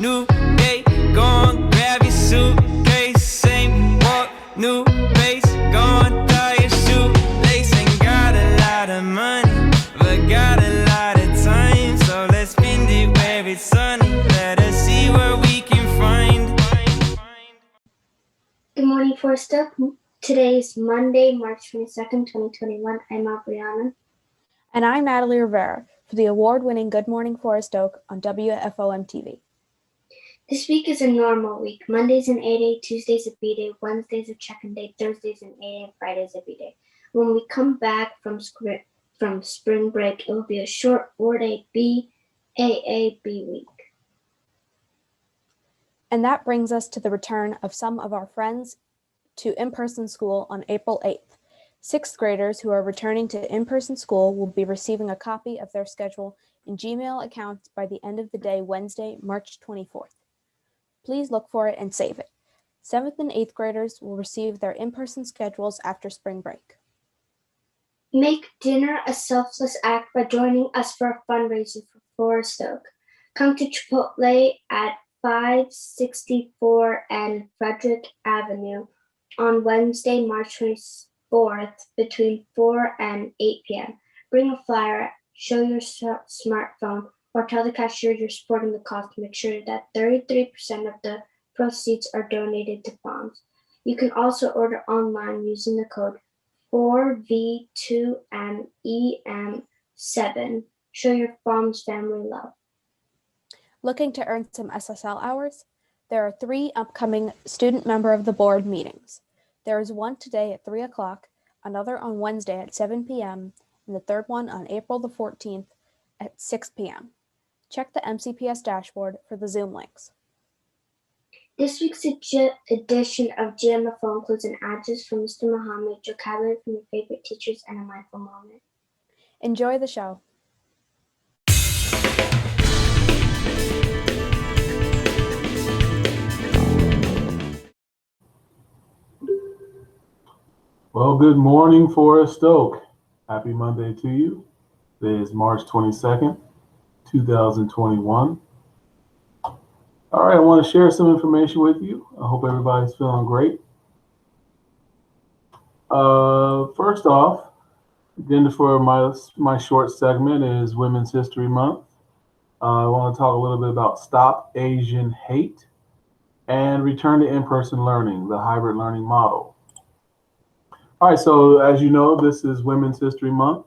new day, gon' grab your suitcase, same walk, new base, gon' tie your shoelace. Ain't got a lot of money, but got a lot of time, so let's spend it where it's sunny. Let us see what we can find. Good morning, Forest Oak. Today is Monday, March 22nd, 2021. I'm Brianna. And I'm Natalie Rivera for the award-winning Good Morning Forest Oak on WFOM TV. This week is a normal week. Monday's an A-Day, Tuesday's a B-Day, Wednesday's a check-in day, Thursday's an A-Day, and Friday's a B-Day. When we come back from spring break, it will be a short 4-day B-A-A-B week. And that brings us to the return of some of our friends to in-person school on April 8th. Sixth graders who are returning to in-person school will be receiving a copy of their schedule in Gmail accounts by the end of the day, Wednesday, March 24th. Please look for it and save it. 7th and 8th graders will receive their in-person schedules after spring break. Make dinner a selfless act by joining us for a fundraiser for Forest Oak. Come to Chipotle at 564 and Frederick Avenue on Wednesday, March 24th between 4 and 8 p.m. Bring a flyer, show your smartphone, or tell the cashier you're supporting the cause to make sure that 33% of the proceeds are donated to farms. You can also order online using the code 4V2MEM7. Show your farm's family love. Looking to earn some SSL hours? There are 3 upcoming student member of the board meetings. There is one today at 3 o'clock, another on Wednesday at 7 p.m., and the third one on April the 14th at 6 p.m. Check the MCPS dashboard for the Zoom links. This week's edition of Gmfo includes an address from Mr. Muhammad, vocabulary from your favorite teachers, and a mindful moment. Enjoy the show. Well, good morning, Forest Oak. Happy Monday to you. Today is March 22nd, 2021. All right, I want to share some information with you. I hope everybody's feeling great. First off, agenda for my short segment is Women's History Month. I want to talk a little bit about Stop Asian Hate and return to in-person learning, the hybrid learning model. All right, so as you know, this is Women's History Month.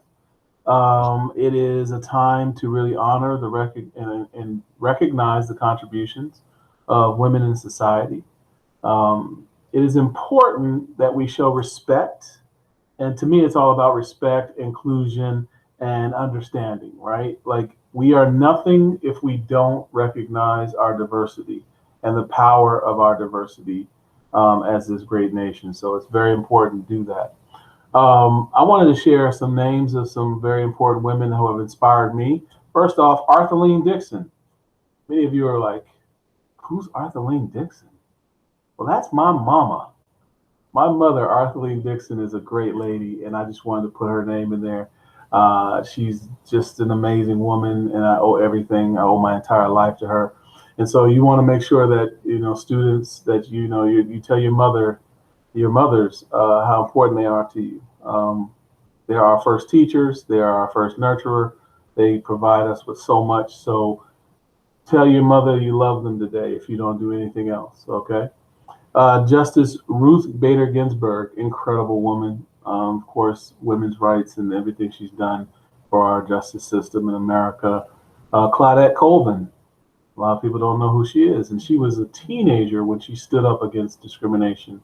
It is a time to really honor and recognize the contributions of women in society. It is important that we show respect, and to me, it's all about respect, inclusion, and understanding, right? Like, we are nothing if we don't recognize our diversity and the power of our diversity as this great nation. So it's very important to do that. I wanted to share some names of some very important women who have inspired me. First off, Arthurline Dixon. Many of you are like, who's Arthurline Dixon? Well, that's my mama. My mother, Arthurline Dixon, is a great lady, and I just wanted to put her name in there. She's just an amazing woman, and I owe everything. I owe my entire life to her. And so you want to make sure that, students, that you tell your mothers how important they are to you. They are our first teachers. They are our first nurturer. They provide us with so much. So tell your mother you love them today if you don't do anything else, okay? Justice Ruth Bader Ginsburg, incredible woman. Of course, women's rights and everything she's done for our justice system in America. Claudette Colvin. A lot of people don't know who she is, and she was a teenager when she stood up against discrimination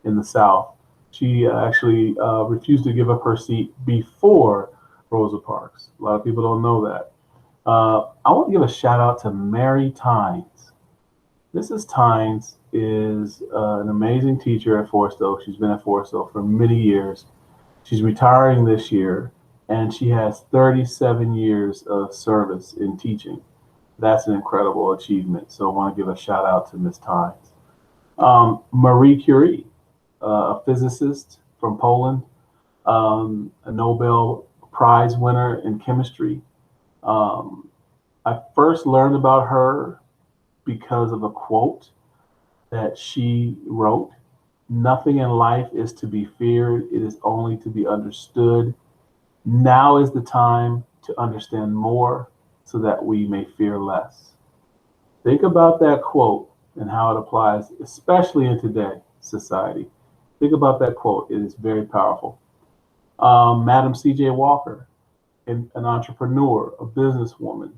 in the South. She actually refused to give up her seat before Rosa Parks. A lot of people don't know that. I want to give a shout out to Mary Tynes. Mrs. Tynes is an amazing teacher at Forest Oak. She's been at Forest Oak for many years. She's retiring this year, and she has 37 years of service in teaching. That's an incredible achievement. So I want to give a shout out to Ms. Tynes. Marie Curie, a physicist from Poland, a Nobel Prize winner in chemistry. I first learned about her because of a quote that she wrote. Nothing in life is to be feared, it is only to be understood. Now is the time to understand more so that we may fear less. Think about that quote and how it applies, especially in today's society. Think about that quote. It is very powerful. Madam C.J. Walker, an entrepreneur, a businesswoman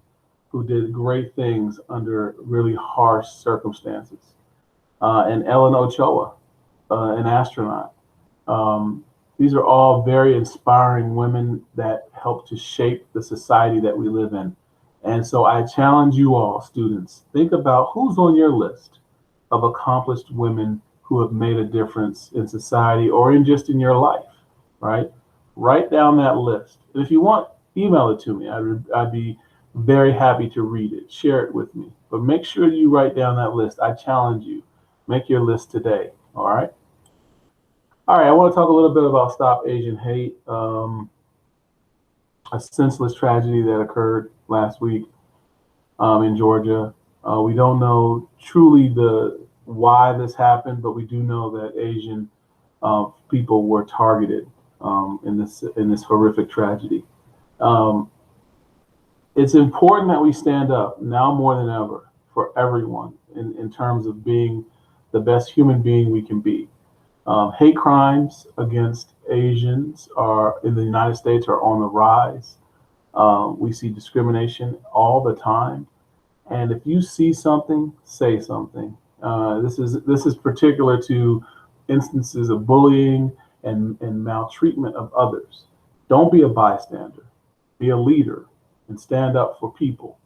who did great things under really harsh circumstances. And Ellen Ochoa, an astronaut. These are all very inspiring women that help to shape the society that we live in. And so I challenge you all, students, think about who's on your list of accomplished women who have made a difference in society or in just in your life, right? Write down that list. And if you want, email it to me. I'd be very happy to read it, share it with me. But make sure you write down that list. I challenge you. Make your list today, all right? All right, I want to talk a little bit about Stop Asian Hate, a senseless tragedy that occurred last week in Georgia. We don't know truly why this happened, but we do know that Asian people were targeted in this horrific tragedy. It's important that we stand up now more than ever for everyone in terms of being the best human being we can be. Hate crimes against Asians in the United States are on the rise. We see discrimination all the time. And if you see something, say something. This is particular to instances of bullying and maltreatment of others. Don't be a bystander. Be a leader and stand up for people.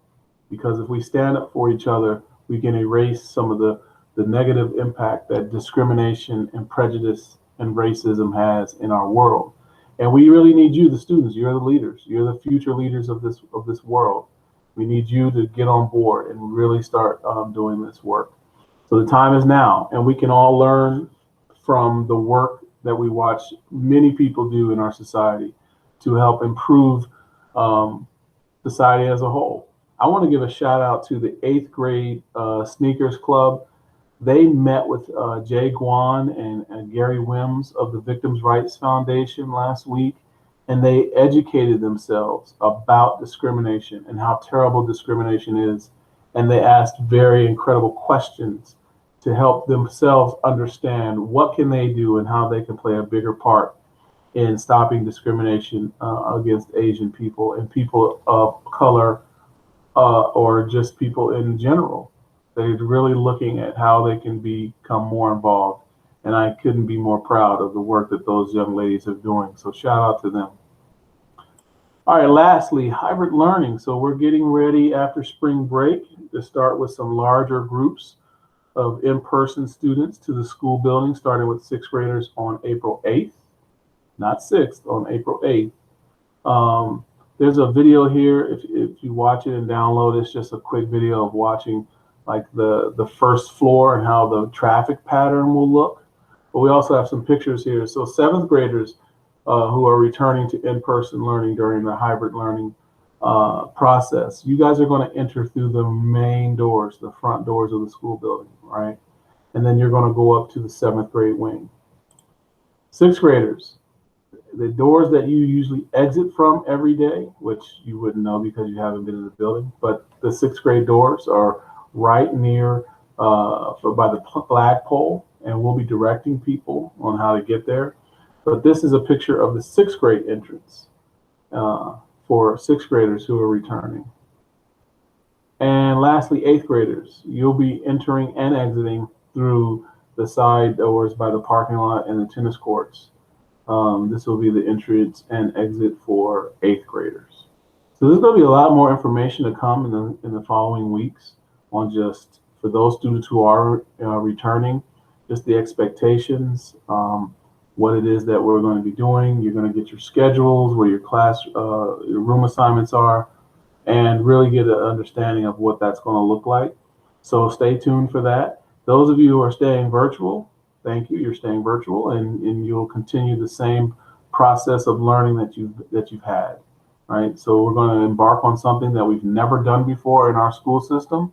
Because if we stand up for each other, we can erase some of the negative impact that discrimination and prejudice and racism has in our world. And we really need you, the students. You're the leaders. You're the future leaders of this world. We need you to get on board and really start doing this work. So the time is now, and we can all learn from the work that we watch many people do in our society to help improve society as a whole. I want to give a shout out to the 8th grade Sneakers Club. They met with Jay Guan and Gary Wims of the Victims' Rights Foundation last week, and they educated themselves about discrimination and how terrible discrimination is. And they asked very incredible questions to help themselves understand what can they do and how they can play a bigger part in stopping discrimination against Asian people and people of color or just people in general. They're really looking at how they can become more involved. And I couldn't be more proud of the work that those young ladies are doing. So shout out to them. All right, lastly, hybrid learning. So we're getting ready after spring break to start with some larger groups of in-person students to the school building, starting with 6th graders on April 8th, not 6th, on April 8th. There's a video here. If you watch it and download, it's just a quick video of watching like the first floor and how the traffic pattern will look. But we also have some pictures here. So 7th graders who are returning to in-person learning during the hybrid learning process, you guys are going to enter through the main doors, the front doors of the school building, right? And then you're going to go up to the 7th grade wing. 6th graders, the doors that you usually exit from every day, which you wouldn't know because you haven't been in the building, but the 6th grade doors are right near by the flagpole, and we'll be directing people on how to get there. But this is a picture of the 6th grade entrance for 6th graders who are returning. And lastly, 8th graders, you'll be entering and exiting through the side doors by the parking lot and the tennis courts. This will be the entrance and exit for 8th graders. So there's going to be a lot more information to come in the following weeks on just for those students who are returning, just the expectations, what it is that we're going to be doing. You're going to get your schedules, where your your room assignments are, and really get an understanding of what that's going to look like. So stay tuned for that. Those of you who are staying virtual, thank you. You're staying virtual, and you'll continue the same process of learning that you've had, right? So we're going to embark on something that we've never done before in our school system,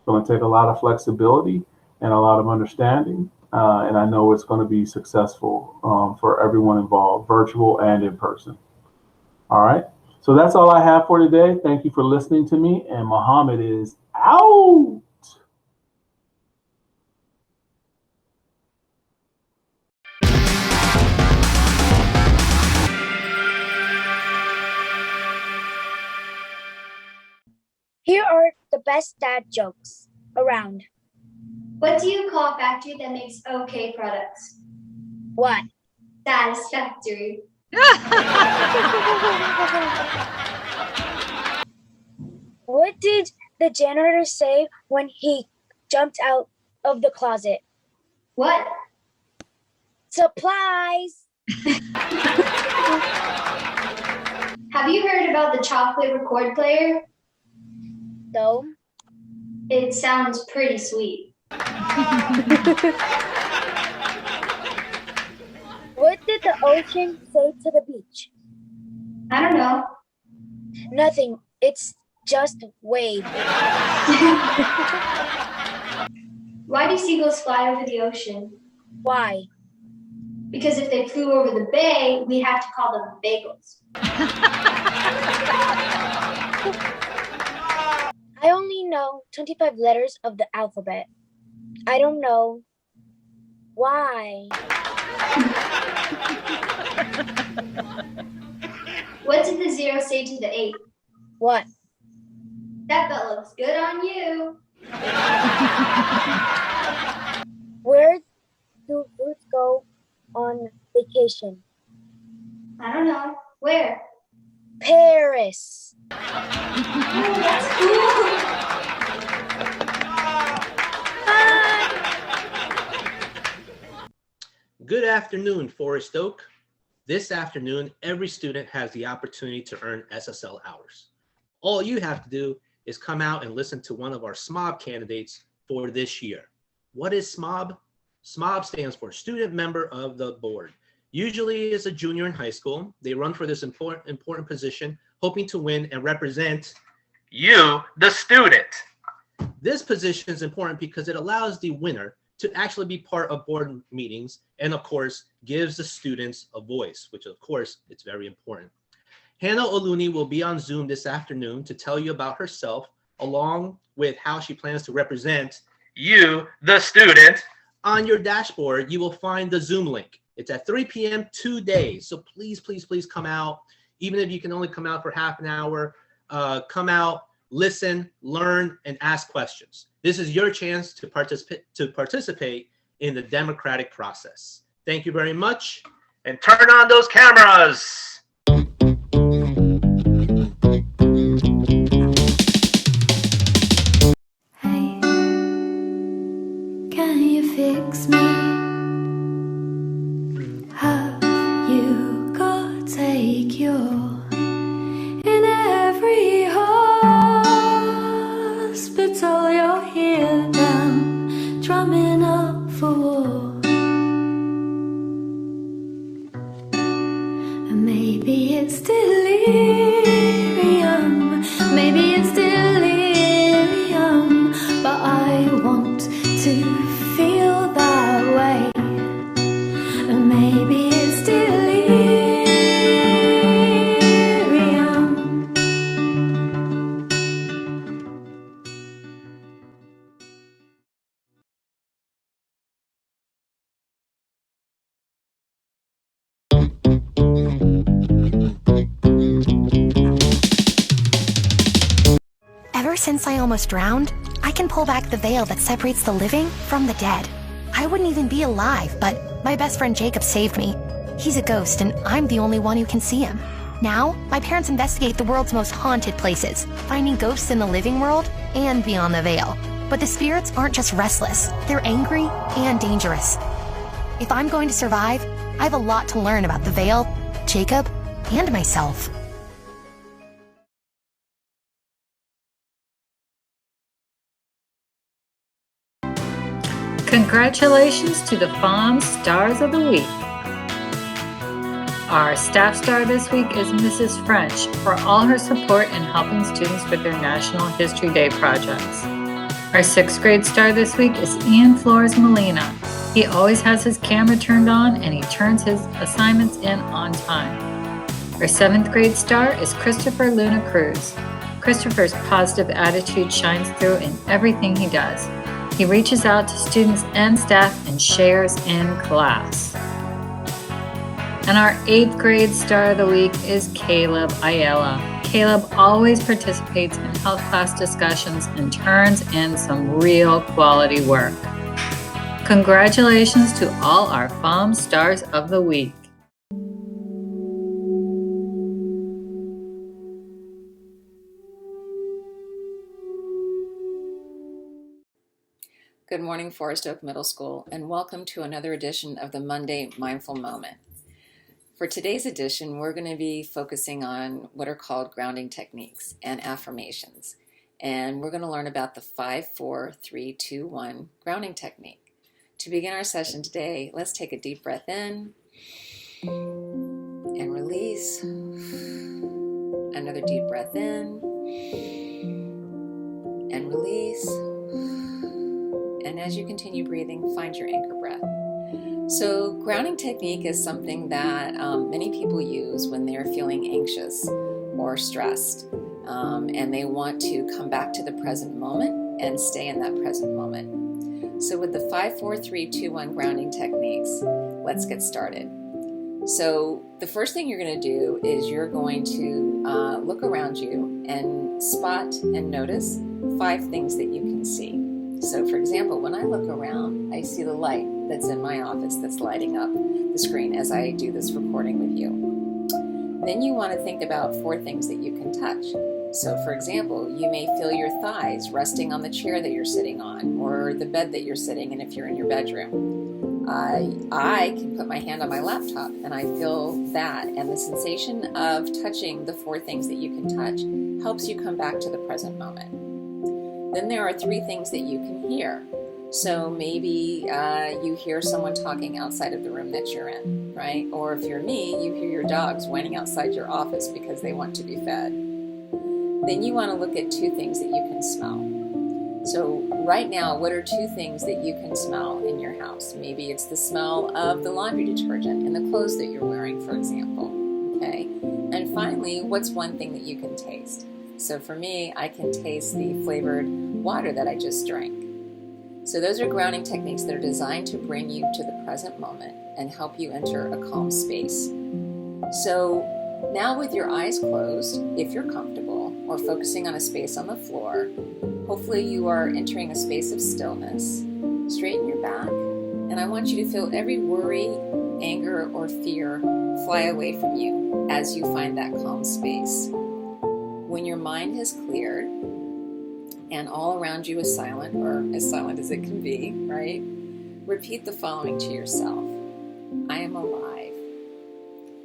going to take a lot of flexibility and a lot of understanding. And I know it's going to be successful for everyone involved, virtual and in person. All right. So that's all I have for today. Thank you for listening to me. And Muhammad is out. Here are the best dad jokes around. What do you call a factory that makes okay products? What? Satisfactory. What did the janitor say when he jumped out of the closet? What? Supplies! Have you heard about the chocolate record player? No. It sounds pretty sweet. What did the ocean say to the beach? I don't know. Nothing. It's just wave. Why do seagulls fly over the ocean? Why? Because if they flew over the bay, we have to call them bagels. I only know 25 letters of the alphabet. I don't know why. What did the 0 say to the 8? What? That belt looks good on you. Where do fruits go on vacation? I don't know. Where? Paris. Oh, that's cool. Good afternoon, Forest Oak. This afternoon, every student has the opportunity to earn SSL hours. All you have to do is come out and listen to one of our SMOB candidates for this year. What is SMOB? SMOB stands for Student Member of the Board. Usually it's a junior in high school. They run for this important position, hoping to win and represent you, the student. This position is important because it allows the winner to actually be part of board meetings and, of course, gives the students a voice, which, of course, it's very important. Hannah Oluni will be on Zoom this afternoon to tell you about herself, along with how she plans to represent you, the student. On your dashboard, you will find the Zoom link. It's at 3 p.m. today. So please, please, please come out. Even if you can only come out for half an hour, come out, listen, learn, and ask questions. This is your chance to participate in the democratic process. Thank you very much, and turn on those cameras. Hey, can you fix me? Have you got a cure? In every hospital you'll hear them drumming up for war. And maybe it's delirium, maybe it's delirium, but I want to feel that way. And maybe it's delirium. Ever since I almost drowned, I can pull back the veil that separates the living from the dead. I wouldn't even be alive, but my best friend Jacob saved me. He's a ghost, and I'm the only one who can see him. Now, my parents investigate the world's most haunted places, finding ghosts in the living world and beyond the veil. But the spirits aren't just restless, they're angry and dangerous. If I'm going to survive, I have a lot to learn about the veil, Jacob, and myself. Congratulations to the Fawn Stars of the Week. Our staff star this week is Mrs. French for all her support in helping students with their National History Day projects. Our 6th grade star this week is Ian Flores Molina. He always has his camera turned on and he turns his assignments in on time. Our 7th grade star is Christopher Luna Cruz. Christopher's positive attitude shines through in everything he does. He reaches out to students and staff and shares in class. And our 8th grade star of the week is Caleb Ayala. Caleb always participates in health class discussions and turns in some real quality work. Congratulations to all our FOM stars of the week. Good morning, Forest Oak Middle School, and welcome to another edition of the Monday Mindful Moment. For today's edition, we're going to be focusing on what are called grounding techniques and affirmations. And we're going to learn about the 5-4-3-2-1 grounding technique. To begin our session today, let's take a deep breath in and release. Another deep breath in and release. And as you continue breathing, find your anchor breath. So grounding technique is something that many people use when they're feeling anxious or stressed, and they want to come back to the present moment and stay in that present moment. So with the 5-4-3-2-1 grounding techniques, let's get started. So the first thing you're going to do is you're going to look around you and spot and notice 5 things that you can see. So for example, when I look around, I see the light that's in my office that's lighting up the screen as I do this recording with you. Then you want to think about 4 things that you can touch. So for example, you may feel your thighs resting on the chair that you're sitting on or the bed that you're sitting in if you're in your bedroom. I can put my hand on my laptop and I feel that, and the sensation of touching the 4 things that you can touch helps you come back to the present moment. Then there are 3 things that you can hear. So maybe you hear someone talking outside of the room that you're in, right? Or if you're me, you hear your dogs whining outside your office because they want to be fed. Then you want to look at 2 things that you can smell. So right now, what are 2 things that you can smell in your house? Maybe it's the smell of the laundry detergent in the clothes that you're wearing, for example, okay? And finally, what's 1 thing that you can taste? So for me, I can taste the flavored water that I just drank. So those are grounding techniques that are designed to bring you to the present moment and help you enter a calm space. So now with your eyes closed, if you're comfortable, or focusing on a space on the floor, hopefully you are entering a space of stillness. Straighten your back, and I want you to feel every worry, anger, or fear fly away from you as you find that calm space. When your mind has cleared and all around you is silent, or as silent as it can be, right? Repeat the following to yourself. I am alive.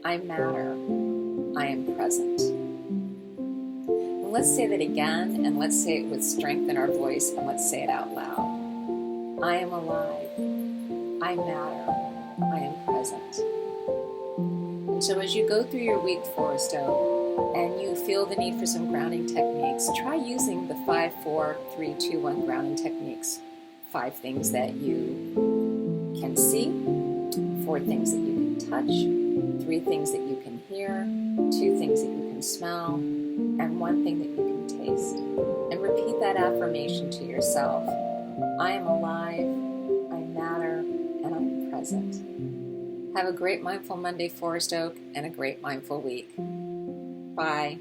I matter. I am present. And let's say that again, and let's say it with strength in our voice, and let's say it out loud. I am alive. I matter. I am present. And so as you go through your week, Forest Oak, and you feel the need for some grounding techniques, try using the 5-4-3-2-1 grounding techniques. 5 things that you can see, 4 things that you can touch, 3 things that you can hear, 2 things that you can smell, and 1 thing that you can taste. And repeat that affirmation to yourself. I am alive, I matter, and I am present. Have a great Mindful Monday, Forest Oak, and a great Mindful week. Bye.